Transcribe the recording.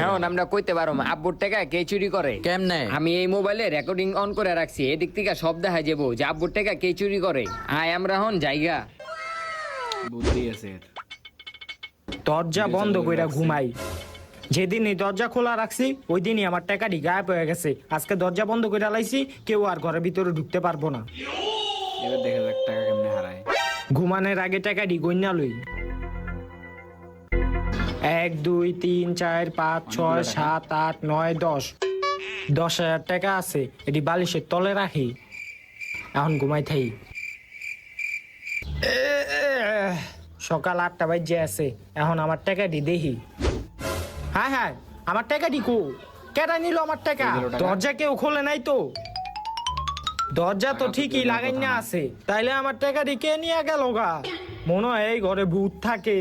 এখন আমরা কইতে পারো আব্বুর টাকা কে চুরি করে কেমনে? আমি এই মোবাইলে রেকর্ডিং অন করে রাখছি, এদিক থেকে সব দেখা যাবো যে আব্বুর টাকা কে চুরি করে। আয় আমরা হন জায়গা। বুদ্ধি আছে এর। দরজা বন্ধ কইরা ঘুমাই। যেদিন এই দরজা খোলা রাখছি ওই দিনই আমার টাকাটি গায়েব হয়ে গেছে। আজকে দরজা বন্ধ কইরা লাইছি, কেউ আর ঘরের ভিতরে ঢুকতে পারবো না। এবার দেখা যাক টাকা কেমনে হারায়। ঘুমানোর আগে টাকাটি গইনা লই। 1 2 3 4 5 6 7 8 9 10 10,000 টাকা আছে, এটি বালিশের তলে রাখি। এখন ঘুমাই থাই। সকাল 8টা বাজে আছে, এখন আমার টাকাটি দেখি। হ্যাঁ হ্যাঁ, আমার টাকাটি কো? কেডা নিল আমার টাকা? দরজা কেউ খোলে নাই তো? দরজা তো ঠিকই লাগাই না আছে, তাইলে আমার টাকাটি কে নিয়ে গেল গা? মনে হয় এই ঘরে ভূত থাকে।